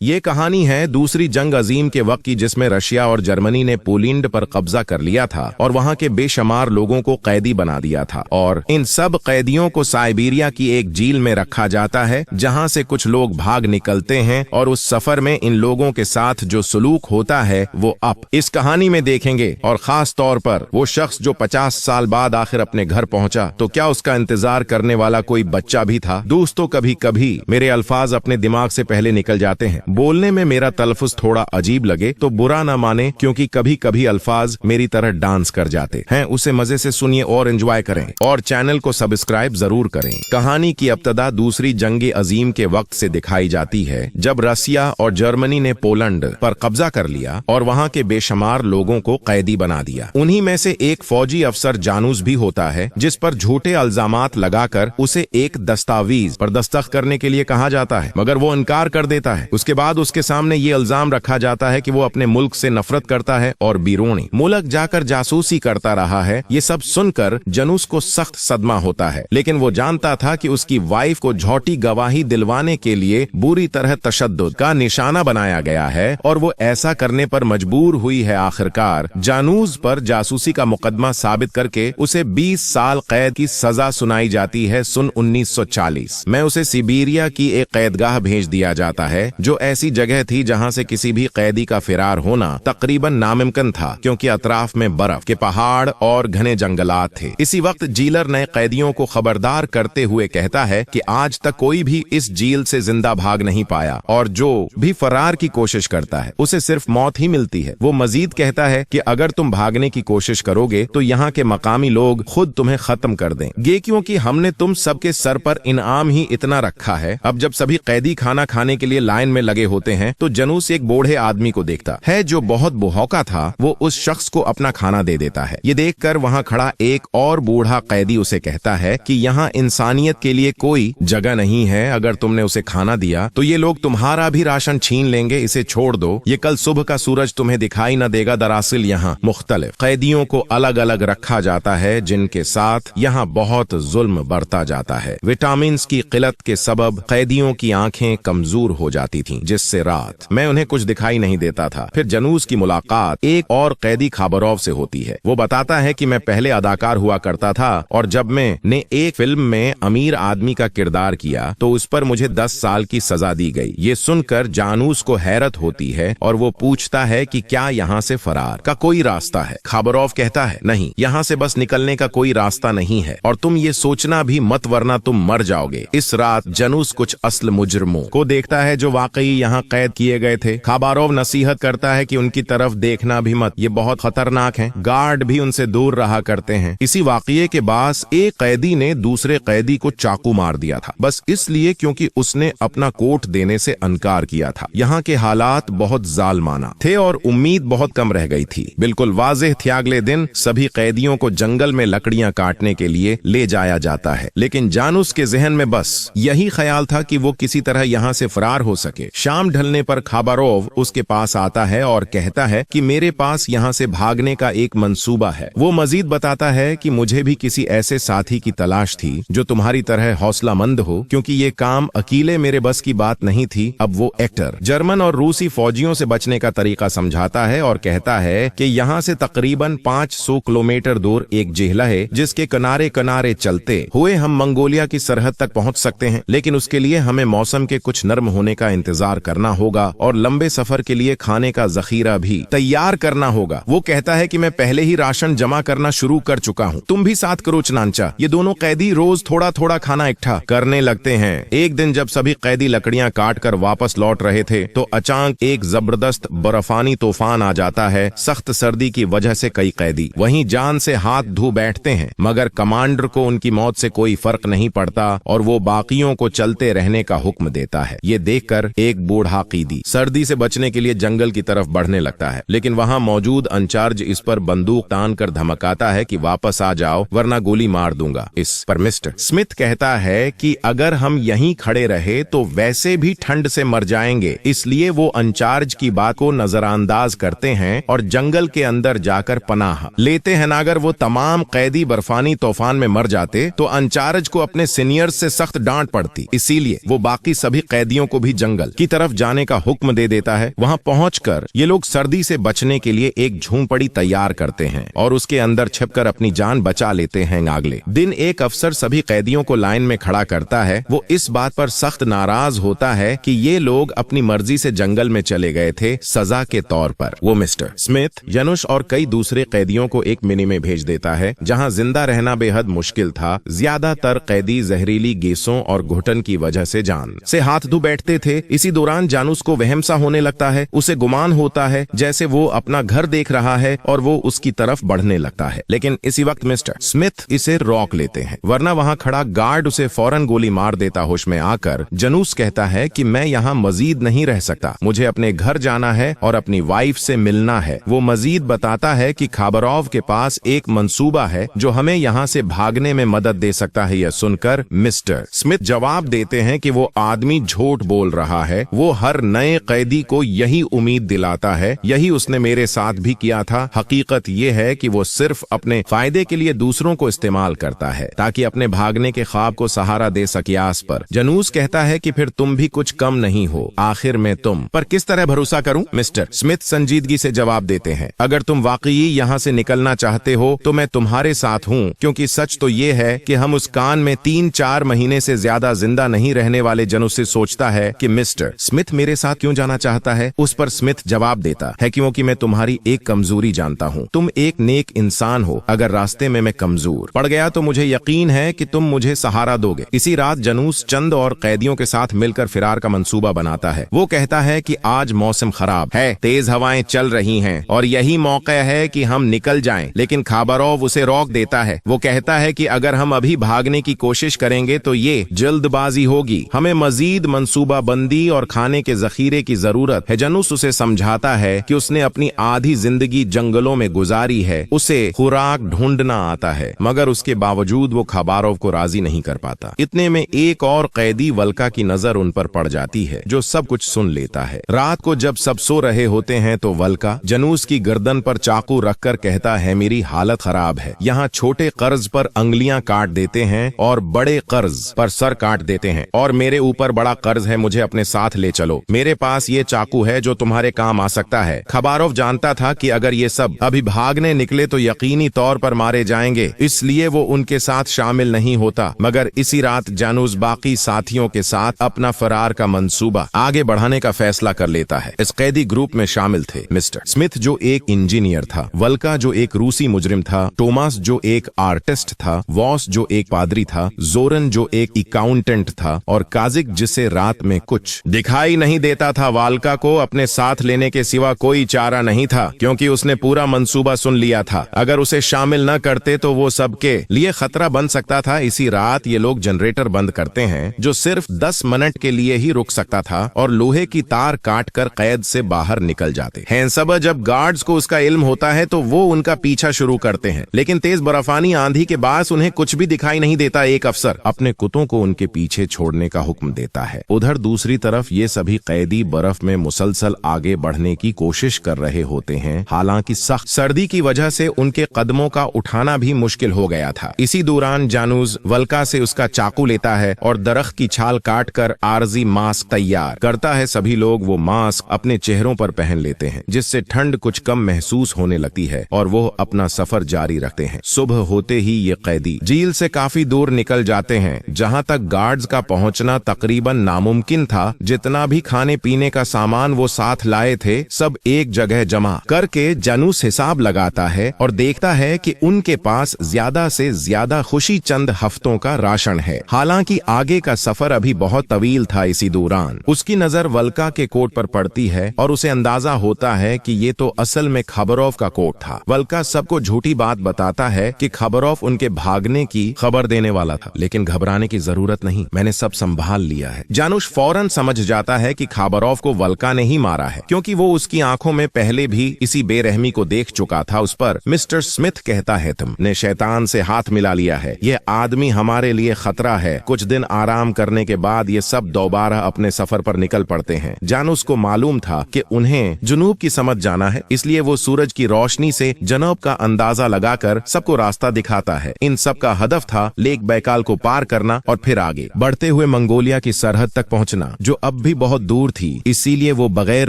ये कहानी है दूसरी जंग अजीम के वक्त की, जिसमें रशिया और जर्मनी ने पोलैंड पर कब्जा कर लिया था और वहां के बेशुमार लोगों को कैदी बना दिया था। और इन सब कैदियों को साइबेरिया की एक जेल में रखा जाता है, जहां से कुछ लोग भाग निकलते हैं और उस सफर में इन लोगों के साथ जो सलूक होता है वो अब इस कहानी में देखेंगे। और खास तौर पर वो शख्स जो 50 साल बाद आखिर अपने घर पहुंचा, तो क्या उसका इंतजार करने वाला कोई बच्चा भी था? दोस्तों, कभी कभी मेरे अल्फाज अपने दिमाग से पहले निकल जाते हैं। बोलने में मेरा तलफ़ुज़ थोड़ा अजीब लगे तो बुरा ना माने, क्योंकि कभी कभी अल्फाज मेरी तरह डांस कर जाते हैं। उसे मजे से सुनिए और एंजॉय करें, और चैनल को सब्सक्राइब जरूर करें। कहानी की इब्तिदा दूसरी जंग अजीम के वक्त से दिखाई जाती है, जब रसिया और जर्मनी ने पोलैंड पर कब्जा कर लिया और वहां के बेशुमार लोगों को कैदी बना दिया। उन्हीं में से एक फौजी अफसर जानूस भी होता है, जिस पर झूठे इल्जामात लगाकर उसे एक दस्तावेज पर दस्तखत करने के लिए कहा जाता है, मगर वो इनकार कर देता है। उसके बाद उसके सामने ये इल्जाम रखा जाता है कि वो अपने मुल्क से नफरत करता है और बैरूनी मुल्क जाकर जासूसी करता रहा है। ये सब सुनकर जानूस को सख्त सदमा होता है, लेकिन वो जानता था कि उसकी वाइफ को झूठी गवाही दिलवाने के लिए बुरी तरह तशद्दुद का निशाना बनाया गया है और वो ऐसा करने पर मजबूर हुई है। आखिरकार जानूस पर जासूसी का मुकदमा साबित करके उसे 20 साल कैद की सजा सुनाई जाती है। सन 1940 में उसे सिबेरिया की एक कैदगाह भेज दिया जाता है, जो ऐसी जगह थी जहां से किसी भी कैदी का फिरार होना तकरीबन नामुमकिन था, क्योंकि अतराफ में बर्फ के पहाड़ और घने जंगलात थे। इसी वक्त जेलर नए कैदियों को खबरदार करते हुए कहता है कि आज तक कोई भी इस जेल से जिंदा भाग नहीं पाया, और जो भी फरार की कोशिश करता है उसे सिर्फ मौत ही मिलती है। वो मजीद कहता है कि अगर तुम भागने की कोशिश करोगे तो यहाँ के मकामी लोग खुद तुम्हें खत्म कर देंगे, क्योंकि हमने तुम सबके सर पर इनाम ही इतना रखा है। अब जब सभी कैदी खाना खाने के लिए लाइन में लगे होते हैं, तो जानूस एक बूढ़े आदमी को देखता है जो बहुत भूखा था। वो उस शख्स को अपना खाना दे देता है। ये देखकर वहाँ खड़ा एक और बूढ़ा कैदी उसे कहता है कि यहाँ इंसानियत के लिए कोई जगह नहीं है। अगर तुमने उसे खाना दिया तो ये लोग तुम्हारा भी राशन छीन लेंगे। इसे छोड़ दो, ये कल सुबह का सूरज तुम्हें दिखाई न देगा। दरअसल यहाँ मुख्तलिफ कैदियों को अलग अलग रखा जाता है, जिनके साथ यहाँ बहुत जुल्म बरता जाता है। विटामिन की किल्लत के सबब कैदियों की आंखें कमजोर हो जाती थीं, जिससे रात में उन्हें कुछ दिखाई नहीं देता था। फिर जानूस की मुलाकात एक और कैदी खाबरोव से होती है। वो बताता है कि मैं पहले अदाकार हुआ करता था, और जब मैंने एक फिल्म में अमीर आदमी का किरदार किया तो उस पर मुझे 10 साल की सजा दी गई। ये सुनकर जानूस को हैरत होती है और वो पूछता है कि क्या यहाँ से फरार का कोई रास्ता है? खाबरोव कहता है, नहीं, यहाँ से बस निकलने का कोई रास्ता नहीं है, और तुम ये सोचना भी मत, वरना तुम मर जाओगे। इस रात जानूस कुछ असल मुजरिमों को देखता है जो वाकई यहाँ कैद किए गए थे। खाबरोव नसीहत करता है कि उनकी तरफ देखना भी मत, ये बहुत खतरनाक हैं। गार्ड भी उनसे दूर रहा करते हैं। इसी वाकये के बाद एक कैदी ने दूसरे कैदी को चाकू मार दिया था, बस इसलिए क्योंकि उसने अपना कोट देने से इनकार किया था। यहाँ के हालात बहुत जालिमाना थे और उम्मीद बहुत कम रह गई थी। बिल्कुल वाज़ेह थी, अगले दिन सभी कैदियों को जंगल में लकड़ियां काटने के लिए ले जाया जाता है, लेकिन जानूस के जहन में बस यही ख्याल था कि वो किसी तरह यहाँ से फरार हो सके। शाम ढलने पर खाबरोव उसके पास आता है और कहता है कि मेरे पास यहाँ से भागने का एक मंसूबा है। वो मजीद बताता है कि मुझे भी किसी ऐसे साथी की तलाश थी जो तुम्हारी तरह हौसलामंद हो, क्योंकि ये काम अकेले मेरे बस की बात नहीं थी। अब वो एक्टर जर्मन और रूसी फौजियों से बचने का तरीका समझाता है और कहता है कि यहाँ से तकरीबन 500 किलोमीटर दूर एक जेहला है, जिसके किनारे किनारे चलते हुए हम मंगोलिया की सरहद तक पहुँच सकते हैं, लेकिन उसके लिए हमें मौसम के कुछ नर्म होने का इंतजार करना होगा और लंबे सफर के लिए खाने का जखीरा भी तैयार करना होगा। वो कहता है कि मैं पहले ही राशन जमा करना शुरू कर चुका हूँ, तुम भी साथ करो चनांचा। ये दोनों कैदी रोज थोड़ा थोड़ा खाना इकट्ठा करने लगते हैं। एक दिन जब सभी कैदी लकड़ियां काट कर वापस लौट रहे थे, तो अचानक एक जबरदस्त बर्फानी तूफान आ जाता है। सख्त सर्दी की वजह से कई कैदी वहीं जान से हाथ धो बैठते हैं, मगर कमांडर को उनकी मौत से कोई फर्क नहीं पड़ता और वो बाकियों को चलते रहने का हुक्म देता है। ये देखकर एक बूढ़ा कैदी सर्दी से बचने के लिए जंगल की तरफ बढ़ने लगता है, लेकिन वहाँ मौजूद इंचार्ज इस पर बंदूक तान कर धमकाता है कि वापस आ जाओ वरना गोली मार दूंगा। इस पर मिस्टर स्मिथ कहता है कि अगर हम यहीं खड़े रहे तो वैसे भी ठंड से मर जाएंगे, इसलिए वो इंचार्ज की बात को नजरअंदाज करते हैं और जंगल के अंदर जाकर पनाह लेते हैं। अगर वो तमाम कैदी बर्फानी तूफान में मर जाते तो इंचार्ज को अपने सीनियर्स से सख्त डांट पड़ती, इसीलिए वो बाकी सभी कैदियों को भी जंगल की तरफ जाने का हुक्म दे देता है। वहां पहुंचकर ये लोग सर्दी से बचने के लिए एक झोंपड़ी तैयार करते हैं और उसके अंदर छिपकर अपनी जान बचा लेते हैं। अगले दिन एक अफसर सभी कैदियों को लाइन में खड़ा करता है। वो इस बात पर सख्त नाराज होता है कि ये लोग अपनी मर्जी से जंगल में चले गए थे सजा के तौर पर। वो मिस्टर स्मिथ, जानुस और कई दूसरे कैदियों को एक मिनी में भेज देता है जहां जिंदा रहना बेहद मुश्किल था। ज्यादातर कैदी जहरीली गैसों और घुटन की वजह से जान से हाथ धो बैठते थे। इसी दौरान जानुस को वहम सा होने लगता है। उसे गुमान होता है जैसे वो अपना घर देख रहा है और वो उसकी तरफ बढ़ने लगता है, लेकिन इसी वक्त मिस्टर स्मिथ इसे रोक लेते हैं, वरना वहां खड़ा गार्ड उसे फौरन गोली मार देता। होश में आकर जानुस कहता है कि मैं यहाँ मजीद नहीं रह सकता, मुझे अपने घर जाना है और अपनी वाइफ से मिलना है। वो मजीद बताता है कि खाबरोव के पास एक मंसूबा है जो हमें यहाँ से भागने में मदद दे सकता है। यह सुनकर मिस्टर स्मिथ जवाब देते हैं कि वो आदमी झूठ बोल रहा है। वो हर नए कैदी को यही उम्मीद दिलाता है, यही उसने मेरे साथ भी किया था। हकीकत ये है कि वो सिर्फ अपने फायदे के लिए दूसरों को इस्तेमाल करता है ताकि अपने भागने के ख्वाब को सहारा दे सके। आस पर जानुस कहता है कि फिर तुम भी कुछ कम नहीं हो, आखिर में तुम पर किस तरह भरोसा करूं? मिस्टर स्मिथ संजीदगी से जवाब देते हैं, अगर तुम वाकई यहाँ से निकलना चाहते हो तो मैं तुम्हारे साथ हूँ, क्योंकि सच तो ये है कि हम उस कान में 3-4 महीने से ज्यादा जिंदा नहीं रहने वाले। जानुस से सोचता है कि मिस्टर स्मिथ मेरे साथ क्यों जाना चाहता है। उस पर स्मिथ जवाब देता है क्योंकि मैं तुम्हारी एक कमजोरी जानता हूँ, तुम एक नेक इंसान हो। अगर रास्ते में मैं कमजोर पड़ गया तो मुझे यकीन है कि तुम मुझे सहारा दोगे। इसी रात जानुस चंद और कैदियों के साथ मिलकर फिरार का मंसूबा बनाता है। वो कहता है कि आज मौसम खराब है, तेज हवाएं चल रही हैं और यही मौका है कि हम निकल जाएं, लेकिन खाबरोव उसे रोक देता है। वो कहता है कि अगर हम अभी भागने की कोशिश करेंगे तो ये जल्दबाजी होगी, हमें मजीद मंसूबा बंदी और खाने के जखीरे की जरूरत है। जानुस उसे समझाता है कि उसने अपनी आधी जिंदगी जंगलों में गुजारी है, उसे खुराक ढूंढना आता है, मगर उसके बावजूद वो खाबरोव को राजी नहीं कर पाता। इतने में एक और कैदी वल्का की नजर उन पर पड़ जाती है जो सब कुछ सुन लेता है। रात को जब सब सो रहे होते हैं तो वल्का जानुस की गर्दन पर चाकू रखकर कहता है मेरी हालत खराब है, यहाँ छोटे कर्ज पर अंगुलियां काट देते हैं और बड़े कर्ज पर सर काट देते हैं, और मेरे ऊपर बड़ा कर्ज है, मुझे अपने साथ ले चलो। मेरे पास ये चाकू है जो तुम्हारे काम आ सकता है। खाबरोव जानता था कि अगर ये सब अभी भागने निकले तो यकीनी तौर पर मारे जाएंगे, इसलिए वो उनके साथ शामिल नहीं होता। मगर इसी रात जानुस बाकी साथियों के साथ अपना फरार का मंसूबा आगे बढ़ाने का फैसला कर लेता है। इस कैदी ग्रुप में शामिल थे मिस्टर स्मिथ जो एक इंजीनियर था, वल्का जो एक रूसी मुजरिम था, टोमास जो एक आर्टिस्ट था, वॉस जो एक पादरी था, जोरन जो एक अकाउंटेंट था और काजिक जिसे रात में कुछ दिखाई नहीं देता था। वाल्का को अपने साथ लेने के सिवा कोई चारा नहीं था क्योंकि उसने पूरा मंसूबा सुन लिया था। अगर उसे शामिल न करते तो वो सबके लिए खतरा बन सकता था। इसी रात ये लोग जनरेटर बंद करते हैं जो सिर्फ 10 मिनट के लिए ही रुक सकता था और लोहे की तार काटकर कैद से बाहर निकल जाते हैं। सब जब गार्ड्स को उसका इल्म होता है तो वो उनका पीछा शुरू करते हैं, लेकिन तेज बर्फानी आंधी के बाद उन्हें कुछ भी दिखाई नहीं देता। एक अफसर अपने कुत्तों को उनके पीछे छोड़ने का हुक्म देता है। उधर दूसरी तरफ ये सभी कैदी बर्फ में मुसलसल आगे बढ़ने की कोशिश कर रहे होते हैं। हालांकि सख्त सर्दी की वजह से उनके कदमों का उठाना भी मुश्किल हो गया था। इसी दौरान जानुस वल्का से उसका चाकू लेता है और दरख्त की छाल काटकर आरजी मास्क तैयार करता है। सभी लोग वो मास्क अपने चेहरों पर पहन लेते हैं जिससे ठंड कुछ कम महसूस होने लगती है और वो अपना सफर जारी रखते हैं। सुबह होते ही ये कैदी झील से काफी दूर निकल जाते हैं जहां तक गार्ड्स का पहुंचना तकरीबन नामुमकिन था। जितना भी खाने पीने का सामान वो साथ लाए थे सब एक जगह जमा करके जानुस हिसाब लगाता है और देखता है कि उनके पास ज्यादा से ज्यादा खुशी चंद हफ्तों का राशन है। हालांकि आगे का सफर अभी बहुत तवील था। इसी दौरान उसकी नजर वल्का के कोट पर पड़ती है और उसे अंदाजा होता है कि ये तो असल में खाबरोव का कोट था। वल्का सबको झूठी बात बताता है कि खाबरोव उनके भागने की खबर देने वाला था, लेकिन घबराने की जरूरत नहीं, मैंने सब संभाल लिया है। जानुस फौरन समझ जाता है कि खाबरोव को वल्का ने ही मारा है क्योंकि वो उसकी आंखों में पहले भी इसी बेरहमी को देख चुका था। उस पर मिस्टर स्मिथ कहता है तुमने शैतान से हाथ मिला लिया है, ये आदमी हमारे लिए खतरा है। कुछ दिन आराम करने के बाद ये सब दोबारा अपने सफर पर निकल पड़ते हैं। जानुस को मालूम था कि उन्हें जुनूब की समझ जाना है, इसलिए वो सूरज की रोशनी से जनूब का अंदाजा लगाकर सबको रास्ता दिखाता है। इन सब का हदफ था लेक बैकाल को पार करना और फिर आगे बढ़ते हुए मंगोलिया की सरहद तक पहुंचना जो अब अब भी बहुत दूर थी, इसीलिए वो बगैर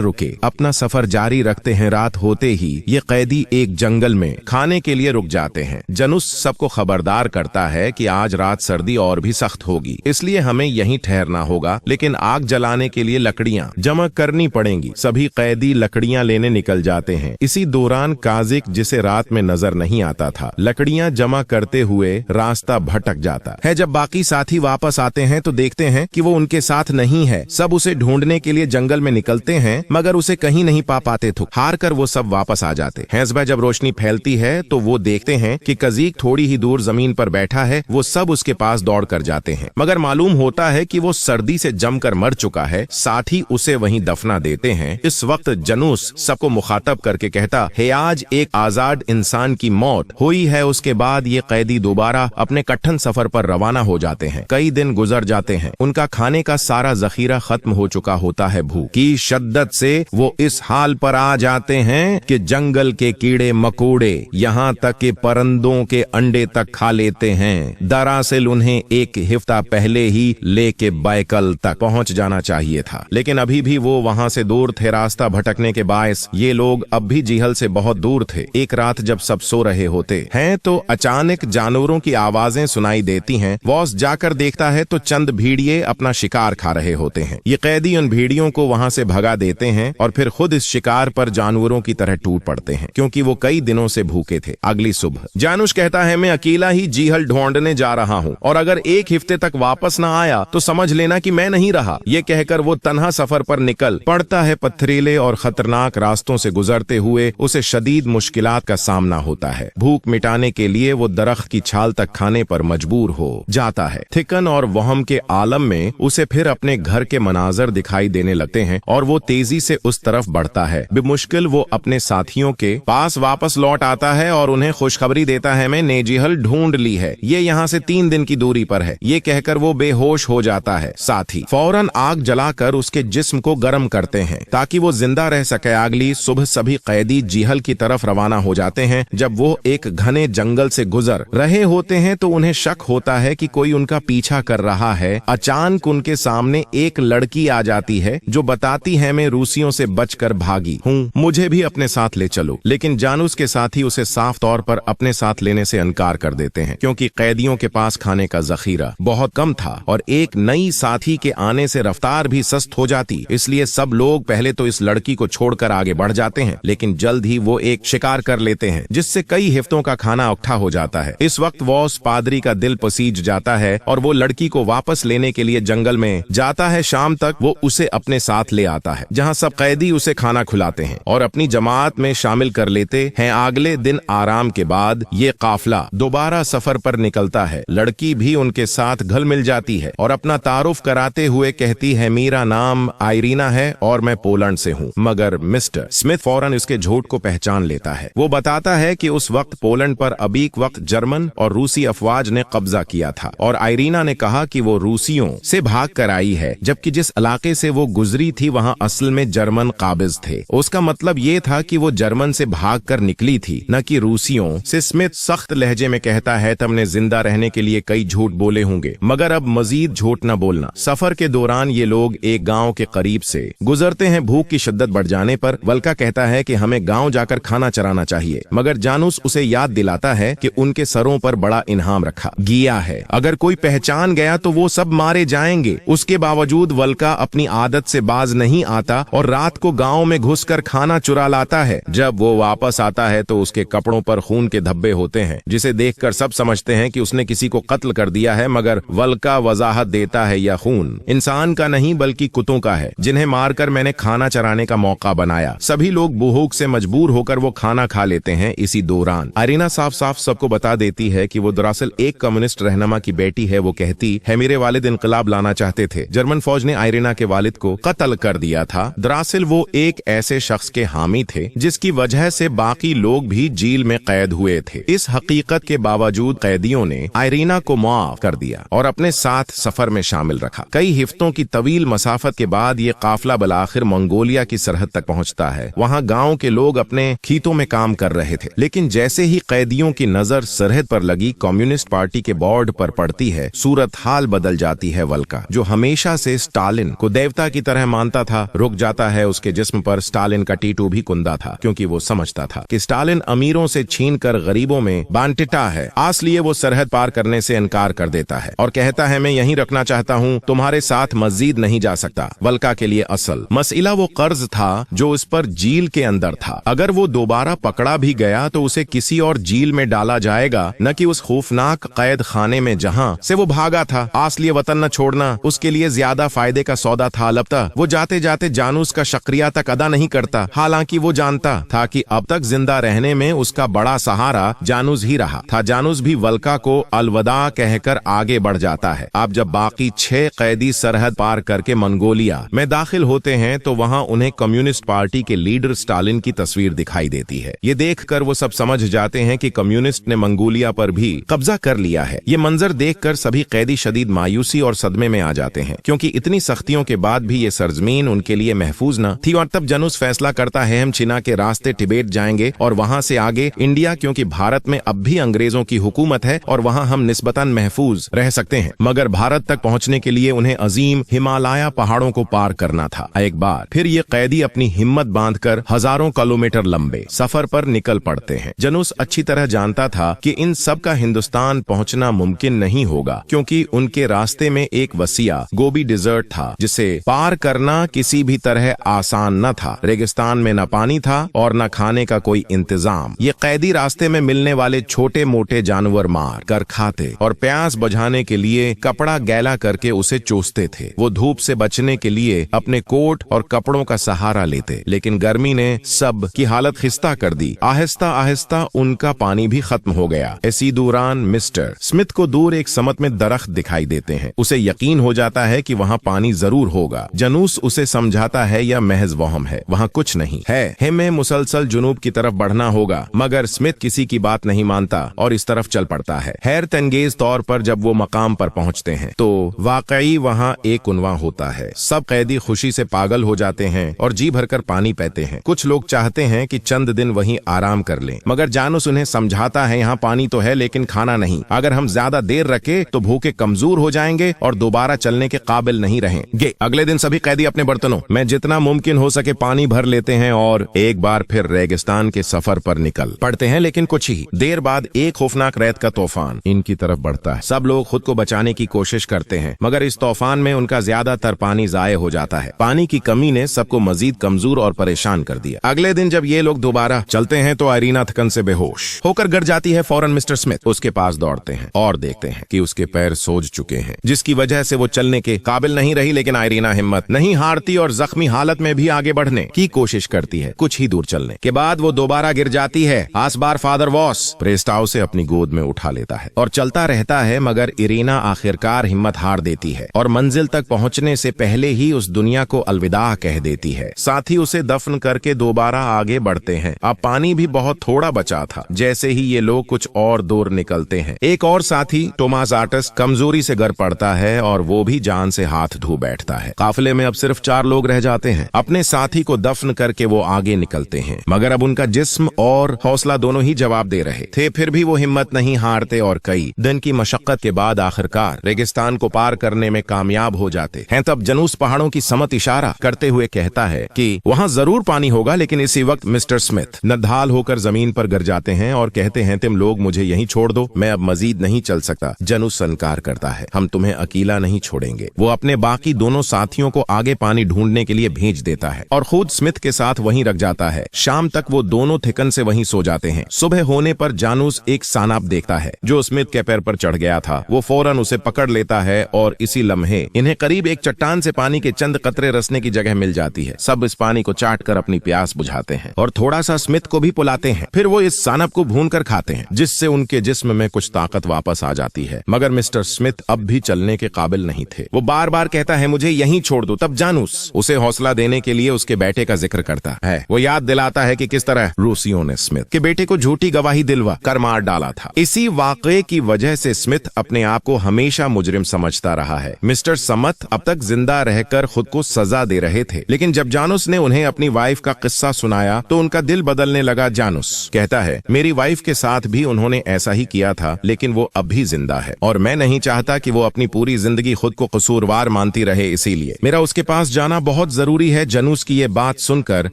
रुके अपना सफर जारी रखते हैं। रात होते ही ये कैदी एक जंगल में खाने के लिए रुक जाते हैं। जानुस सबको खबरदार करता है कि आज रात सर्दी और भी सख्त होगी, इसलिए हमें यहीं ठहरना होगा, लेकिन आग जलाने के लिए लकड़ियां जमा करनी पड़ेंगी। सभी कैदी लकड़ियां लेने निकल जाते हैं। इसी दौरान काजिक, जिसे रात में नजर नहीं आता था, लकड़ियां जमा करते हुए रास्ता भटक जाता है। जब बाकी साथी वापस आते हैं तो देखते हैं कि वो उनके साथ नहीं है। सब उसे ढूंढने के लिए जंगल में निकलते हैं, मगर उसे कहीं नहीं पा पाते थे। हार कर वो सब वापस आ जाते हैं। सुबह जब रोशनी फैलती है तो वो देखते हैं कि कजीक थोड़ी ही दूर जमीन पर बैठा है। वो सब उसके पास दौड़ कर जाते हैं, मगर मालूम होता है कि वो सर्दी से जमकर मर चुका है। साथ ही उसे वहीं दफना देते हैं। इस वक्त जानुस सबको मुखातब करके कहता है, आज एक आजाद इंसान की मौत हुई है। उसके बाद ये कैदी दोबारा अपने कठिन सफर पर रवाना हो जाते हैं। कई दिन गुजर जाते हैं। उनका खाने का सारा जखीरा खत्म हो चुका होता है। भूख की शिद्दत से वो इस हाल पर आ जाते हैं कि जंगल के कीड़े मकोड़े, यहाँ तक कि परिंदों के अंडे तक खा लेते हैं। दरअसल उन्हें एक हफ्ता पहले ही लेके बैकल तक पहुंच जाना चाहिए था, लेकिन अभी भी वो वहां से दूर थे। रास्ता भटकने के बायस ये लोग अब भी जीहल से बहुत दूर थे। एक रात जब सब सो रहे होते हैं तो अचानक जानवरों की आवाजें सुनाई देती हैं। वॉस जाकर देखता है तो चंद भेड़िए अपना शिकार खा रहे होते हैं। ये कैदी उन भेड़ियों को वहां से भगा देते हैं और फिर खुद इस शिकार पर जानवरों की तरह टूट पड़ते हैं, क्योंकि वो कई दिनों से भूखे थे। अगली सुबह जानुस कहता है, मैं अकेला ही जीहल ढूंढने जा रहा हूँ, और अगर एक हफ्ते तक वापस न आया तो समझ लेना कि मैं नहीं रहा। ये कहकर वो तन्हा सफर पर निकल पड़ता है। पथरीले और खतरनाक रास्तों से गुजरते हुए उसे शदीद मुश्किलात का सामना होता है। भूख मिटाने के लिए वो दरख्त की छाल तक खाने पर मजबूर हो जाता है। थिकन और वहम के आलम में उसे फिर अपने घर के मनाजर दिखाई देने लगते हैं और वो तेजी से उस तरफ बढ़ता है। बेमुश्किल वो अपने साथियों के पास वापस लौट आता है और उन्हें खुशखबरी देता है, मैं जीहल ढूंढ ली है, ये यहाँ से 3 दिन की दूरी पर है। ये कहकर वो बेहोश हो जाता है। साथ ही फौरन आग जलाकर उसके जिस्म को गर्म करते हैं ताकि वो जिंदा रह सके। अगली सुबह सभी कैदी जीहल की तरफ रवाना हो जाते हैं। जब वो एक घने जंगल से गुजर रहे होते हैं तो उन्हें शक होता है कि कोई उनका पीछा कर रहा है। अचानक उनके सामने एक लड़की आ जाती है जो बताती है, मैं रूसियों से बचकर भागी हूँ, मुझे भी अपने साथ ले चलो। लेकिन जानुस के साथी उसे साफ तौर पर अपने साथ लेने से इनकार कर देते हैं, क्योंकि कैदियों के पास खाने का जखीरा बहुत कम था और एक नई साथी के आने से रफ्तार भी सस्त हो जाती। इसलिए सब लोग पहले तो इस लड़की को छोड़कर आगे बढ़ जाते हैं, लेकिन जल्द ही वो एक शिकार कर लेते हैं जिससे कई हफ्तों का खाना औखा हो जाता है। इस वक्त वॉस पादरी का दिल पसीज जाता है और वो लड़की को वापस लेने के लिए जंगल में जाता है। शाम तक वो उसे अपने साथ ले आता है, जहाँ सब कैदी उसे खाना खिलाते हैं और अपनी जमात में शामिल कर लेते हैं। अगले दिन आराम के बाद ये काफिला दोबारा सफर पर निकलता है। लड़की भी उनके साथ घुल मिल जाती है और अपना तारुफ कराते हुए कहती है, मेरा नाम आयरीना है और मैं पोलैंड से हूँ। मगर मिस्टर स्मिथ फौरन इसके झूठ को पहचान लेता है। वो बताता है कि उस वक्त पोलैंड पर अभी एक वक्त जर्मन और रूसी अफवाज ने कब्जा किया था और आयरीना ने कहा कि वो रूसियों से भाग कर आई है, जबकि जिस इलाके से वो गुजरी थी वहाँ असल में जर्मन काबिज थे। उसका मतलब ये था कि वो जर्मन से भाग कर निकली थी, न कि रूसियों से। स्मिथ सख्त लहजे में कहता है, तुमने जिंदा रहने के लिए कई झूठ बोले होंगे, मगर अब मजीद झूठ न बोलना। सफर के दौरान ये लोग एक गांव के करीब से गुजरते हैं। भूख की शिद्दत बढ़ जाने पर वल्का कहता है कि हमें गांव जाकर खाना चराना चाहिए, मगर जानुस उसे याद दिलाता है कि उनके सरों पर बड़ा इनाम रखा गया है, अगर कोई पहचान गया तो वो सब मारे जाएंगे। उसके बावजूद वल्का अपनी आदत से बाज नहीं आता और रात को गांव में घुसकर खाना चुरा लाता है। जब वो वापस आता है तो उसके कपड़ों पर खून के धब्बे होते हैं, जिसे देखकर सब समझते हैं कि उसने किसी को कत्ल कर दिया है, मगर वल्का वजाहत देता है, यह खून इंसान का नहीं बल्कि कुत्तों का है, जिन्हें मारकर मैंने खाना चराने का मौका बनाया। सभी लोग भूख से मजबूर होकर वो खाना खा लेते हैं। इसी दौरान आयरीना साफ साफ सबको बता देती है कि वो दरअसल एक कम्युनिस्ट रहनुमा की बेटी है। वो कहती है, मेरे वालिद इनकलाब लाना चाहते थे, जर्मन फौज ने आयरीना के वालिद को कत्ल कर दिया था। दरअसल वो एक ऐसे शख्स के हामी थे जिसकी वजह से बाकी लोग भी जेल में कैद हुए थे। इस हकीकत के बावजूद कैदियों ने आयरीना को माफ कर दिया और अपने साथ सफर में शामिल रखा। कई हफ्तों की तवील मसाफत के बाद ये काफिला बलाखिर मंगोलिया की सरहद तक पहुंचता है। वहां गांव के लोग अपने खेतों में काम कर रहे थे, लेकिन जैसे ही कैदियों की नजर सरहद पर लगी, कम्युनिस्ट पार्टी के बोर्ड पर पड़ती है, सूरत हाल बदल जाती है। वल्का, जो हमेशा से स्टालिन स्टालिन को देवता की तरह मानता था, रुक जाता है उसके जिस्म पर स्टालिन का टीटू भी कुंदा था, क्योंकि वो समझता था कि स्टालिन अमीरों से छीनकर गरीबों में बांटता है। इसलिए वो सरहद पार करने से इनकार कर देता है और कहता है मैं यहीं रखना चाहता हूँ, तुम्हारे साथ मस्जिद नहीं जा सकता। वल्का के लिए असल मसला वो कर्ज था जो उस पर जेल के अंदर था। अगर वो दोबारा पकड़ा भी गया तो उसे किसी और जेल में डाला जाएगा, न कि उस खौफनाक कैद खाने में जहाँ से वो भागा था। इसलिए वतन न छोड़ना उसके लिए ज्यादा फायदे का सौदा था। अलबत्ता वो जाते जाते जानूस का शुक्रिया तक अदा नहीं करता, हालांकि वो जानता था कि अब तक जिंदा रहने में उसका बड़ा सहारा जानूस ही रहा था। जानूस भी वल्का को अलविदा कहकर आगे बढ़ जाता है। अब जब बाकी 6 कैदी सरहद पार करके मंगोलिया में दाखिल होते हैं तो वहाँ उन्हें कम्युनिस्ट पार्टी के लीडर स्टालिन की तस्वीर दिखाई देती है। ये देखकर वो सब समझ जाते हैं कि कम्युनिस्ट ने मंगोलिया पर भी कब्जा कर लिया है। ये मंजर देखकर सभी कैदी शदीद मायूसी और सदमे में आ जाते हैं, क्योंकि इतनी सख्तियों के बाद भी ये सरजमीन उनके लिए महफूज न थी। और तब जानूस फैसला करता है हम चीना के रास्ते तिबेट जाएंगे और वहाँ से आगे इंडिया, क्योंकि भारत में अब भी अंग्रेजों की हुकूमत है और वहाँ हम निस्बतन महफूज रह सकते हैं। मगर भारत तक पहुँचने के लिए उन्हें अजीम हिमालय पहाड़ों को पार करना था। एक बार फिर ये कैदी अपनी हिम्मत बांधकर हजारों किलोमीटर लंबे सफर पर निकल पड़ते हैं। जानूस अच्छी तरह जानता था कि इन सब का हिंदुस्तान पहुँचना मुमकिन नहीं होगा, क्योंकि उनके रास्ते में एक वसीया गोबी डिजर्ट था जिसे पार करना किसी भी तरह आसान न था। रेगिस्तान में न पानी था और न खाने का कोई इंतजाम। ये कैदी रास्ते में मिलने वाले छोटे मोटे जानवर मार कर खाते और प्यास बुझाने के लिए कपड़ा गैला करके उसे चूसते थे। वो धूप से बचने के लिए अपने कोट और कपड़ों का सहारा लेते, लेकिन गर्मी ने सब की हालत खिस्ता कर दी। आहिस्ता आहिस्ता उनका पानी भी खत्म हो गया। इसी दौरान मिस्टर स्मिथ को दूर एक समत में दरख्त दिखाई देते हैं। उसे यकीन हो जाता है कि वहाँ पानी जरूर होगा। जानूस उसे समझाता है यह महज वहम है, वहाँ कुछ नहीं है, हमें मुसलसल जुनूब की तरफ बढ़ना होगा। मगर स्मिथ किसी की बात नहीं मानता और इस तरफ चल पड़ता है। हैरत अंगेज तौर पर जब वो मकाम पर पहुँचते हैं तो वाकई वहाँ एक कुनवा होता है। सब कैदी खुशी से पागल हो जाते हैं और जी भरकर पानी पीते हैं। कुछ लोग चाहते हैं कि चंद दिन वहीं आराम कर लें, मगर जानूस उन्हें समझाता है यहाँ पानी तो है लेकिन खाना नहीं। अगर हम ज्यादा देर रखे तो भूखे कमजोर हो जाएंगे और दोबारा चलने के काबिल नहीं रहेंगे। अगले दिन सभी कैदी अपने बर्तनों में जितना मुमकिन हो सके पानी भर लेते हैं और एक बार फिर रेगिस्तान के सफर पर निकल पड़ते हैं। लेकिन कुछ ही देर बाद एक खौफनाक रेत का तूफान इनकी तरफ बढ़ता है। सब लोग खुद को बचाने की कोशिश करते हैं, मगर इस तूफान में उनका ज्यादातर पानी जाये हो जाता है। पानी की कमी ने सबको मजीद कमजोर और परेशान कर दिया। अगले दिन जब ये लोग दोबारा चलते हैं तो आयरीना थकन से बेहोश होकर गिर जाती है। फौरन मिस्टर स्मिथ उसके पास दौड़ते हैं और देखते हैं कि उसके पैर सोज चुके हैं, जिसकी वजह से वो चलने के काबिल नहीं रही। लेकिन आयरीना हिम्मत नहीं हारती और जख्मी हालत में भी आगे बढ़ने की कोशिश करती है। कुछ ही दूर चलने के बाद वो दोबारा गिर जाती है। इस बार फादर वॉस प्रेस्टाउ से अपनी गोद में उठा लेता है और चलता रहता है, मगर इरीना आखिरकार हिम्मत हार देती है और मंजिल तक पहुंचने से पहले ही उस दुनिया को अलविदा कह देती है। साथ ही उसे दफन करके दोबारा आगे बढ़ते हैं। अब पानी भी बहुत थोड़ा बचा था। जैसे ही ये लोग कुछ और दूर निकलते हैं, एक और साथी टोमास आर्टस कमजोरी से गिर पड़ता है और वो भी जान से हाथ धो बैठता है। काफिले में अब सिर्फ 4 लोग रह जाते हैं। अपने साथी को दफन करके वो आगे निकलते हैं, मगर अब उनका जिस्म और हौसला दोनों ही जवाब दे रहे थे। फिर भी वो हिम्मत नहीं हारते और कई दिन की मशक्कत के बाद आखिरकार रेगिस्तान को पार करने में कामयाब हो जाते हैं। तब जानूस पहाड़ों की समत इशारा करते हुए कहता है कि वहाँ जरूर पानी होगा। लेकिन इसी वक्त मिस्टर स्मिथ नदाल होकर जमीन पर गिर जाते हैं और कहते हैं तुम लोग मुझे यहीं छोड़ दो, मैं अब मजीद नहीं चल सकता। जानूस इनकार करता है, हम तुम्हें अकेला नहीं छोड़ेंगे। वो अपने बाकी दोनों साथियों को आगे पानी ढूंढने के लिए भेज देता है और खुद स्मिथ के साथ वहीं रख जाता है। शाम तक वो दोनों थिकन से वहीं सो जाते हैं। सुबह होने पर जानूस एक सांप देखता है जो स्मिथ के पैर पर चढ़ गया था। वो फौरन उसे पकड़ लेता है और इसी लम्हे इन्हें करीब एक चट्टान से पानी के चंद कतरे रसने की जगह मिल जाती है। सब इस पानी को चाट कर अपनी प्यास बुझाते हैं और थोड़ा सा स्मिथ को भी पिलाते हैं। फिर वो इस सांप को भून कर खाते हैं, जिससे उनके जिस्म में कुछ ताकत वापस आ जाती है। मगर मिस्टर स्मिथ अब भी चलने के काबिल नहीं थे। वो बार बार कहता है मुझे यहीं छोड़ दो। तब जानूस उसे हौसला देने के लिए उसके बेटे का जिक्र करता है। वो याद दिलाता है कि किस तरह रूसियों ने स्मिथ के बेटे को झूठी गवाही दिलवा कर मार डाला था। इसी वाकये की वजह से स्मिथ अपने आप को हमेशा मुजरिम समझता रहा है। मिस्टर समथ अब तक जिंदा रहकर खुद को सजा दे रहे थे, लेकिन जब जानूस ने उन्हें अपनी वाइफ का किस्सा सुनाया तो उनका दिल बदलने लगा। जानूस कहता है मेरी वाइफ के साथ भी उन्होंने ऐसा ही किया था, लेकिन वो अब भी जिंदा है और मैं नहीं चाहता कि वो अपनी पूरी जिंदगी खुद को कसूरवार मानती ही रहे, इसीलिए मेरा उसके पास जाना बहुत जरूरी है। जानूस की ये बात सुनकर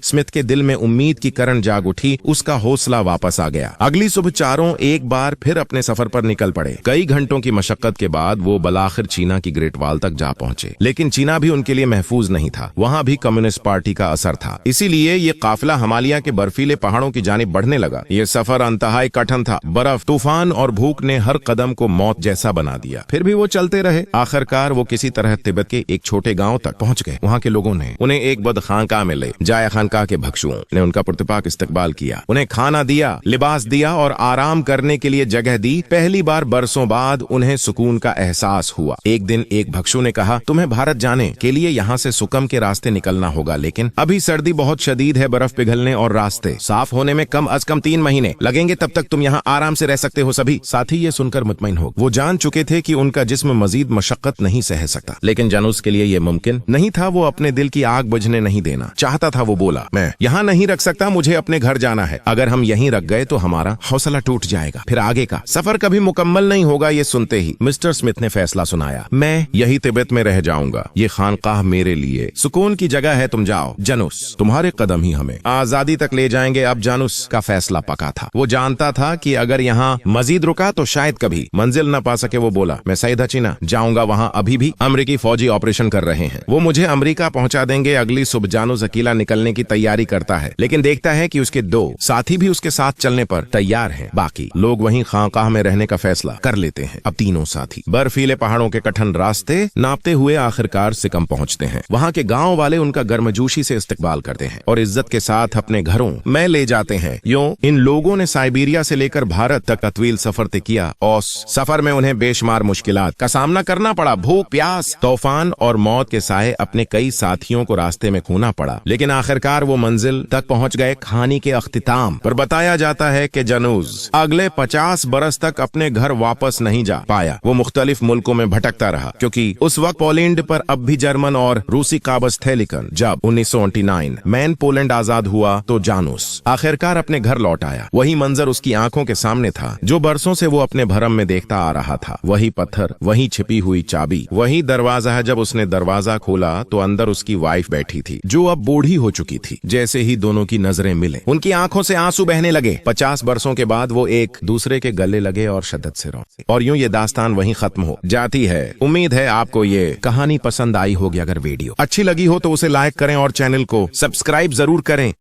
स्मिथ के दिल में उम्मीद की किरण जाग उठी, उसका हौसला वापस आ गया। अगली सुबह चारों एक बार फिर अपने सफर पर निकल पड़े। कई घंटों की मशक्कत के बाद वो बलाखिर चीना की ग्रेट वॉल तक जा पहुंचे, लेकिन चीना भी उनके लिए महफूज नहीं था। वहां भी कम्युनिस्ट पार्टी का असर था, इसीलिए ये काफिला हिमालय के बर्फीले पहाड़ों की जानिब बढ़ने लगा। ये सफर इंतहाई कठिन था। बर्फ, तूफान और भूख ने हर कदम को मौत जैसा बना दिया। फिर भी वो चलते रहे। आखिरकार वो किसी तरह तिब्बत के एक छोटे गांव तक पहुंच गए। वहां के लोगों ने उन्हें एक बद खानकाह में ले जाया। खानकाह के भिक्षुओं ने उनका पुरतपाक इस्तकबाल किया, उन्हें खाना दिया, लिबास दिया और आराम करने के लिए जगह दी। पहली बार बरसों बाद उन्हें सुकून का एहसास हुआ। एक दिन एक भिक्षु ने कहा, तुम्हें भारत जाने के लिए यहाँ से सुकम के रास्ते निकलना होगा, लेकिन अभी सर्दी बहुत शदीद है। बर्फ पिघलने और रास्ते साफ होने में कम अज कम 3 महीने लगेंगे। तब तक तुम यहाँ आराम से रह सकते हो। सभी साथी ये सुनकर मुतमईन हो। वो जान चुके थे कि उनका जिस्म मजीद मशक्कत नहीं सह सकता, लेकिन जानूस के लिए ये मुमकिन नहीं था। वो अपने दिल की आग बुझने नहीं देना चाहता था। वो बोला, मैं यहाँ नहीं रख सकता, मुझे अपने घर जाना है। अगर हम यहीं रख गए तो हमारा हौसला टूट जाएगा, फिर आगे का सफर कभी मुकम्मल नहीं होगा। ये सुनते ही मिस्टर स्मिथ ने फैसला सुनाया, मैं यही तिब्बत में रह जाऊंगा। ये खानकाह मेरे लिए सुकून की जगह है। तुम जाओ जानूस, तुम्हारे कदम ही हमें आजादी तक ले जाएंगे। अब जानूस का फैसला पका था। वो जानता था कि अगर यहाँ मजीद रुका तो शायद कभी मंजिल न पा सके। वो बोला, मैं सईदा चीना जाऊंगा, वहाँ अभी भी अमरीकी फौजी ऑपरेशन कर रहे हैं, वो मुझे अमरीका पहुंचा देंगे। अगली सुबह जानूस अकेला निकलने की तैयारी करता है, लेकिन देखता है कि उसके 2 साथी भी उसके साथ चलने पर तैयार हैं। बाकी लोग वहीं खानकाह में रहने का फैसला कर लेते हैं। अब तीनों साथी बर्फीले पहाड़ों के कठिन रास्ते नापते हुए आखिरकार सिकम पहुंचते हैं। वहाँ के गांव वाले उनका गर्मजोशी से इस्तकबाल करते हैं और इज्जत के साथ अपने घरों में ले जाते हैं। यूं इन लोगों ने साइबेरिया से लेकर भारत तक तवील सफर तय किया और सफर में उन्हें बेशुमार मुश्किलात का सामना करना पड़ा। भूख, प्यास, तूफान और मौत के साए अपने कई साथियों को रास्ते में खोना पड़ा, लेकिन आखिरकार वो मंजिल तक पहुंच गए। कहानी के अख्तिताम पर बताया जाता है कि जानूस अगले 50 बरस तक अपने घर वापस नहीं जा पाया। वो मुख्तलिफ मुल्कों में भटकता रहा, क्योंकि उस वक्त पोलैंड पर अब भी जर्मन और रूसी काबज थे। लेकिन जब 1929 मैन पोलैंड आजाद हुआ तो जानूस आखिरकार अपने घर लौट आया। वही मंजर उसकी आंखों के सामने था जो बरसों से वो अपने भरम में देखता आ रहा था। वही पत्थर, वही छिपी हुई चाबी, वही दरवाजा है। जब उसने दरवाजा खोला तो अंदर उसकी वाइफ बैठी थी, जो अब बूढ़ी हो चुकी थी। जैसे ही दोनों की नजरें मिले, उनकी आंखों से आंसू बहने लगे। 50 बरसों के बाद वो एक दूसरे के गले लगे और शिद्दत से रोए। और यूं ये दास्तान वहीं खत्म हो जाती है। उम्मीद है आपको ये कहानी पसंद आई होगी। अगर वीडियो अच्छी लगी हो तो उसे लाइक करें और चैनल को सब्सक्राइब जरूर करें।